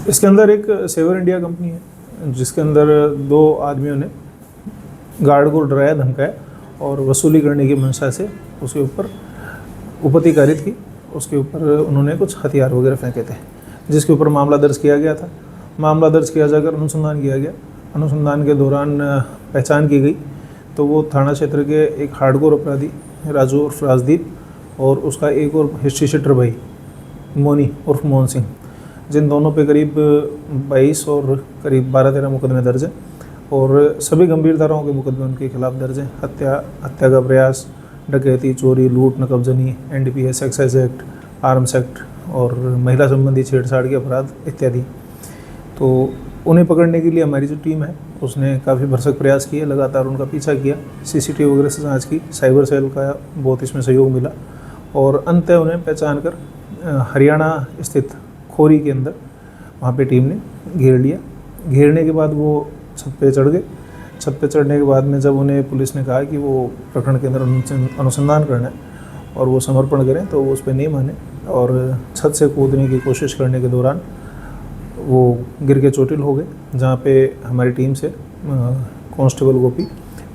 इसके अंदर एक सेवर इंडिया कंपनी है जिसके अंदर 2 आदमियों ने गार्ड को डराया धमकाया और वसूली करने की मंशा से उसके ऊपर उपति कारित की। उसके ऊपर उन्होंने कुछ हथियार वगैरह फेंके थे, जिसके ऊपर मामला दर्ज किया गया था। मामला दर्ज किया जाकर अनुसंधान किया गया। अनुसंधान के दौरान पहचान की गई तो वो थाना क्षेत्र के एक हार्डकोर अपराधी राजू उर्फ राजदीप और उसका एक और हिस्ट्री शीटर भाई मोनी उर्फ मोहन सिंह, जिन दोनों पे करीब 22 और करीब 12-13 मुकदमे दर्ज हैं और सभी गंभीर धाराओं के मुकदमे उनके खिलाफ दर्ज हैं। हत्या का प्रयास, डकैती, चोरी, लूट, नकबजनी, NDPS, excise act, arms act और महिला संबंधी छेड़छाड़ के अपराध इत्यादि। तो उन्हें पकड़ने के लिए हमारी जो टीम है उसने काफ़ी भरसक प्रयास किए, लगातार उनका पीछा किया, CCTV वगैरह से जांच की, साइबर सेल का बहुत इसमें सहयोग मिला और अंत उन्हें पहचान कर हरियाणा स्थित खोरी के अंदर वहाँ पे टीम ने घेर लिया। घेरने के बाद वो छत पे चढ़ गए। छत पे चढ़ने के बाद में जब उन्हें पुलिस ने कहा कि वो प्रकरण के अंदर अनुसंधान करना है और वो समर्पण करें तो वो उस पर नहीं माने और छत से कूदने की कोशिश करने के दौरान वो गिर के चोटिल हो गए, जहाँ पे हमारी टीम से कांस्टेबल गोपी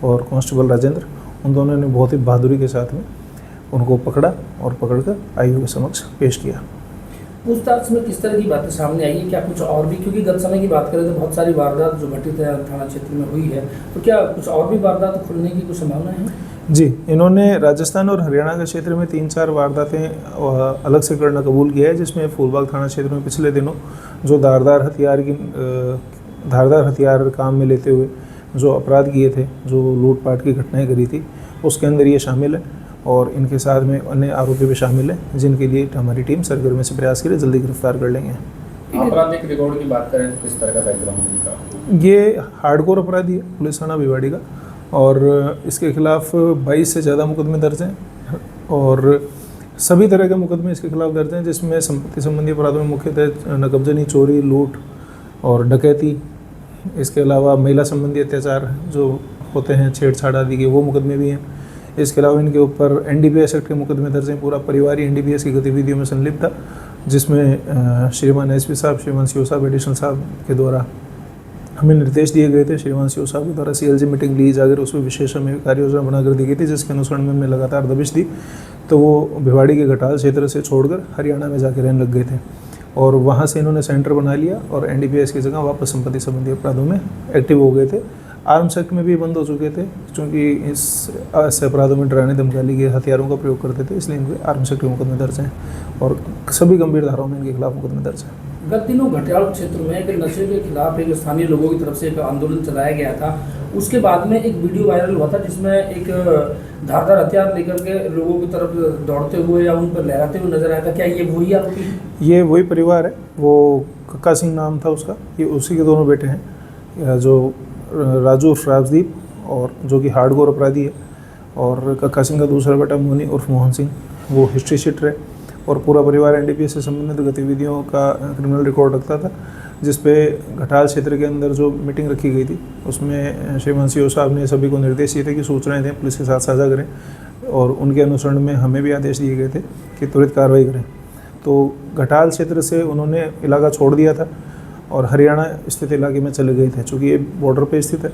और कांस्टेबल राजेंद्र, उन दोनों ने बहुत ही बहादुरी के साथ में उनको पकड़ा और पकड़कर आईओ के समक्ष पेश किया। पूछताछ में किस तरह की बातें सामने आई है? क्या कुछ और भी, क्योंकि गत समय की बात करें तो बहुत सारी वारदात जो घटित है थाना क्षेत्र में हुई है, तो क्या कुछ और भी वारदात खुलने की कुछ संभावना है? जी, इन्होंने राजस्थान और हरियाणा के क्षेत्र में 3-4 वारदातें अलग से करना कबूल किया है, जिसमें फूलबाग थाना क्षेत्र में पिछले दिनों जो धारदार हथियार काम में लेते हुए जो अपराध किए थे, जो लूटपाट की घटनाएं करी थी, उसके अंदर ये शामिल है और इनके साथ में अन्य आरोपी भी शामिल हैं, जिनके लिए हमारी टीम सरगर्मी से प्रयास करे जल्दी गिरफ्तार कर लेंगे। आपराधिक रिकॉर्ड की बात करें तो किस तरह का बैकग्राउंड इनका? ये हार्डकोर अपराधी है, पुलिस थाना भिवाड़ी का, और इसके खिलाफ 22 से ज़्यादा मुकदमे दर्ज हैं और सभी तरह के मुकदमे इसके खिलाफ दर्ज हैं, जिसमें संपत्ति संबंधी अपराधों में मुख्यतः नकबजनी, चोरी, लूट और डकैती, इसके अलावा महिला संबंधी अत्याचार जो होते हैं, छेड़छाड़ आदि के, वो मुकदमे भी हैं। इसके अलावा इनके ऊपर NDPS एक्ट के मुकदमे दर्ज हैं। पूरा परिवार ही NDPS की गतिविधियों में संलिप्त था, जिसमें श्रीमान SP साहब, श्रीमान CO साहब, एडिशनल साहब के द्वारा हमें निर्देश दिए गए थे। श्रीमान CO साहब के द्वारा CLG मीटिंग ली जाकर उसमें विशेष हमें कार्य योजना बनाकर दी गई थी, जिसके अनुसरण में हमने लगातार दबिश दी तो वो भिवाड़ी के घटाल क्षेत्र से छोड़कर हरियाणा में जाकर रहने लग गए थे और वहाँ से इन्होंने सेंटर बना लिया और NDPS की जगह वापस संपत्ति संबंधी अपराधों में एक्टिव हो गए थे। आर्म्स एक्ट में भी बंद हो चुके थे, क्योंकि इस ऐसे अपराधों में डराने धमकाने के हथियारों का प्रयोग करते थे, इसलिए इनके आर्म्स एक्ट के मुकदमे दर्ज हैं और सभी गंभीर धाराओं में इनके खिलाफ मुकदमे दर्ज हैं। गत दिनों घटियाल क्षेत्र में एक नशे के खिलाफ एक स्थानीय लोगों की तरफ से एक आंदोलन चलाया गया था। उसके बाद में एक वीडियो वायरल हुआ था जिसमें एक धारदार हथियार लेकर के लोगों की तरफ दौड़ते हुए या उन पर लहराते हुए नजर आया था। क्या ये वही आरोपी? ये वही परिवार है, वो कक्का सिंह नाम था उसका, ये उसी के दोनों बेटे हैं, जो राजू उर्फ राजदीप और जो कि हार्डकोर अपराधी है, और कक्का सिंह का दूसरा बेटा मोनी उर्फ मोहन सिंह, वो हिस्ट्री शीटर है और पूरा परिवार NDPS से संबंधित गतिविधियों का क्रिमिनल रिकॉर्ड रखता था, जिस पे घटाल क्षेत्र के अंदर जो मीटिंग रखी गई थी उसमें श्रीमान CO साहब ने सभी को निर्देश दिए थे कि सूचनाएं दें, पुलिस के साथ साझा करें और उनके अनुसरण में हमें भी आदेश दिए गए थे कि त्वरित कार्रवाई करें। तो घटाल क्षेत्र से उन्होंने इलाका छोड़ दिया था और हरियाणा स्थित इलाके में चले गए थे। चूँकि ये बॉर्डर पे स्थित है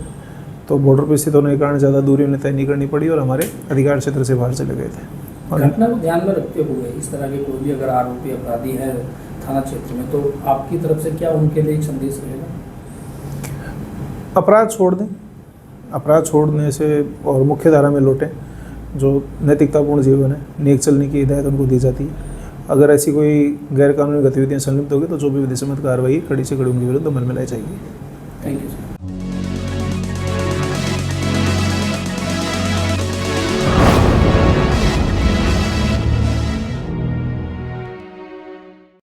तो बॉर्डर पे स्थित होने के कारण ज़्यादा दूरी उन्हें तय नहीं करनी पड़ी और हमारे अधिकार क्षेत्र से बाहर चले गए थे। और घटना को ध्यान में रखते हुए इस तरह के कोई भी अगर आरोपी अपराधी है थाना क्षेत्र में, तो आपकी तरफ से क्या उनके लिए एक संदेश रहेगा? अपराध छोड़ दें, अपराध छोड़ने से और मुख्य धारा में लौटें, जो नैतिकतापूर्ण जीवन है, नेक चलने की हिदायत उनको दी जाती है। अगर ऐसी कोई गैर कानूनी गतिविधियाँ संलिप्त होगी तो जो भी विधिसम्मत कार्रवाई कड़ी से कड़ी उनके विरुद्ध अमल में लाई जाएगी। Thank you sir.